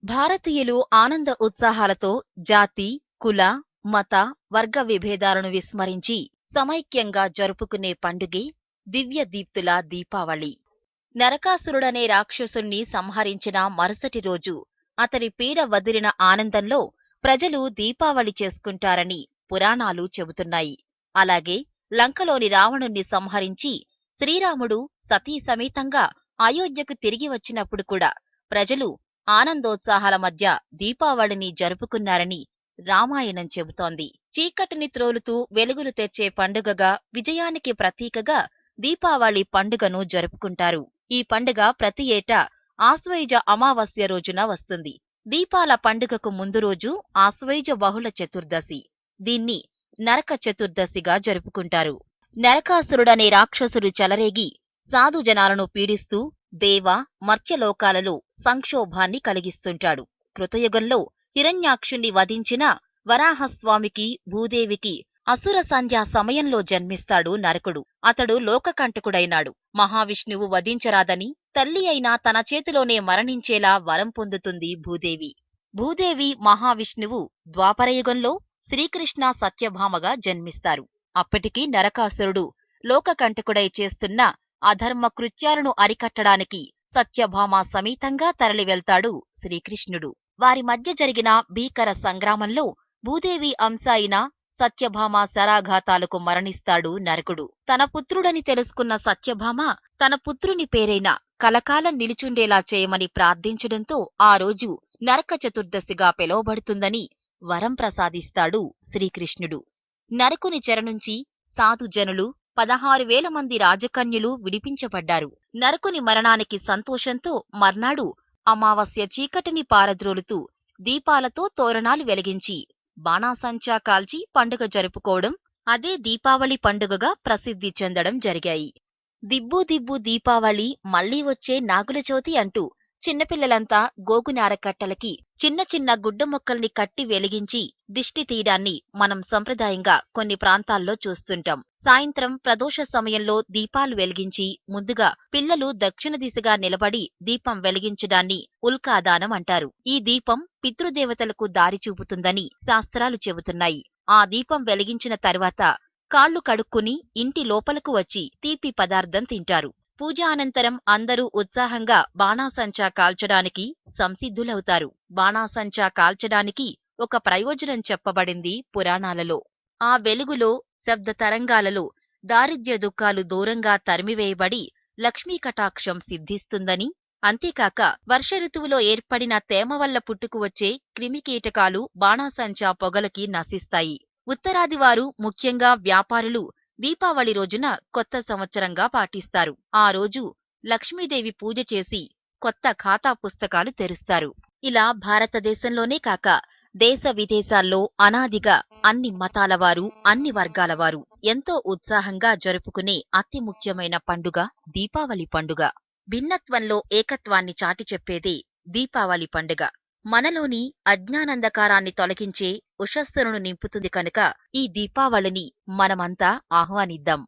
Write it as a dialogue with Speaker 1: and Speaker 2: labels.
Speaker 1: భారతీయులు ఆనంద ఉత్సాహాలతో జాతి, కుల, మత, వర్గ విభేదాలను విస్మరించి సమైక్యంగా జరుపుకునే పండుగే దివ్య దీప్తుల దీపావళి. నరకాసురుడనే రాక్షసుణ్ణి సంహరించిన మరుసటి రోజు అతని పీడ వదిలిన ఆనందంలో ప్రజలు దీపావళి చేసుకుంటారని పురాణాలు చెబుతున్నాయి. అలాగే లంకలోని రావణుణ్ణి సంహరించి శ్రీరాముడు సతీ సమేతంగా అయోధ్యకు తిరిగి వచ్చినప్పుడు కూడా ప్రజలు ఆనందోత్సాహాల మధ్య దీపావళిని జరుపుకున్నారని రామాయణం చెబుతోంది. చీకటిని త్రోలుతూ వెలుగులు తెచ్చే పండుగగా, విజయానికి ప్రతీకగా దీపావళి పండుగను జరుపుకుంటారు. ఈ పండుగ ప్రతి ఏటా ఆశ్వయుజ అమావాస్య రోజున వస్తుంది. దీపాల పండుగకు ముందు రోజు ఆశ్వయుజ బహుళ చతుర్దశి. దీన్ని నరక చతుర్దశిగా జరుపుకుంటారు. నరకాసురుడనే రాక్షసుడు చెలరేగి సాధు జనాలను పీడిస్తూ దేవ, మర్త్యలోకాలలో సంక్షోభాన్ని కలిగిస్తుంటాడు. కృతయుగంలో హిరణ్యాక్షుణ్ణి వధించిన వరాహస్వామికి, భూదేవికి అసుర సంధ్యా సమయంలో జన్మిస్తాడు నరకుడు. అతడు లోకకంటకుడైనాడు. మహావిష్ణువు వధించరాదని తల్లి అయినా తన చేతిలోనే మరణించేలా వరం పొందుతుంది భూదేవి. భూదేవి, మహావిష్ణువు ద్వాపరయుగంలో శ్రీకృష్ణ సత్యభామగా జన్మిస్తారు. అప్పటికి నరకాసురుడు లోకకంటకుడై చేస్తున్న అధర్మ కృత్యాలను అరికట్టడానికి సత్యభామ సమేతంగా తరలివెళ్తాడు శ్రీకృష్ణుడు. వారి మధ్య జరిగిన భీకర సంగ్రామంలో భూదేవి అంశ అయిన సత్యభామ శరాఘాతాలకు మరణిస్తాడు నరకుడు. తన పుత్రుడని తెలుసుకున్న సత్యభామ తన పుత్రుని పేరైన కలకాలం నిలుచుండేలా చేయమని ప్రార్థించడంతో ఆ రోజు నరక చతుర్దశిగా పిలువబడుతుందని వరం ప్రసాదిస్తాడు శ్రీకృష్ణుడు. నరకుని చెర నుంచి సాధుజనులు 16,000 మంది రాజకన్యులు విడిపించబడ్డారు. నరకుని మరణానికి సంతోషంతో మర్నాడు అమావాస్య చీకటిని పారద్రోలుతూ దీపాలతో తోరణాలు వెలిగించి బాణాసంచా కాల్చి పండుగ జరుపుకోవడం, అదే దీపావళి పండుగగా ప్రసిద్ధి చెందడం జరిగాయి. దిబ్బు దిబ్బు దీపావళి, మళ్లీ వచ్చే నాగుల చవితి అంటూ చిన్నపిల్లలంతా గోగునార కట్టలకి చిన్న చిన్న గుడ్డ మొక్కల్ని కట్టి వెలిగించి దిష్టి తీయడాన్ని మనం సంప్రదాయంగా కొన్ని ప్రాంతాల్లో చూస్తుంటాం. సాయంత్రం ప్రదోష సమయంలో దీపాలు వెలిగించి ముందుగా పిల్లలు దక్షిణ దిశగా నిలబడి దీపం వెలిగించడాన్ని ఉల్కాదానం అంటారు. ఈ దీపం పితృదేవతలకు దారి చూపుతుందని శాస్త్రాలు చెబుతున్నాయి. ఆ దీపం వెలిగించిన తర్వాత కాళ్లు కడుక్కుని ఇంటి లోపలకు వచ్చి తీపి పదార్థం తింటారు. పూజ అనంతరం అందరూ ఉత్సాహంగా బాణాసంచా కాల్చడానికి సంసిద్ధులవుతారు. బాణాసంచా కాల్చడానికి ఒక ప్రయోజనం చెప్పబడింది పురాణాలలో. ఆ వెలుగులో, శబ్ద తరంగాలలో దారిద్ర్య దుఃఖాలు దూరంగా తరిమివేయబడి లక్ష్మీ కటాక్షం సిద్ధిస్తుందని, అంతేకాక వర్ష ఋతువులో ఏర్పడిన తేమ వల్ల పుట్టుకువచ్చే క్రిమికీటకాలు బాణాసంచా పొగలకి నశిస్తాయి. ఉత్తరాదివారు, ముఖ్యంగా వ్యాపారులు దీపావళి రోజున కొత్త సంవత్సరంగా పాటిస్తారు. ఆ రోజు లక్ష్మీదేవి పూజ చేసి కొత్త ఖాతా పుస్తకాలు తెరుస్తారు. ఇలా భారతదేశంలోనే కాక దేశ విదేశాల్లో అనాదిగా అన్ని మతాల వారు, అన్ని వర్గాల వారు ఎంతో ఉత్సాహంగా జరుపుకునే అతి ముఖ్యమైన పండుగ దీపావళి పండుగ. భిన్నత్వంలో ఏకత్వాన్ని చాటి చెప్పేదే దీపావళి పండుగ. మనలోని అజ్ఞానంధకారాన్ని తొలగించే ఉషస్సును నింపుతుంది కనుక ఈ దీపావళిని మనమంతా ఆహ్వానిద్దాం.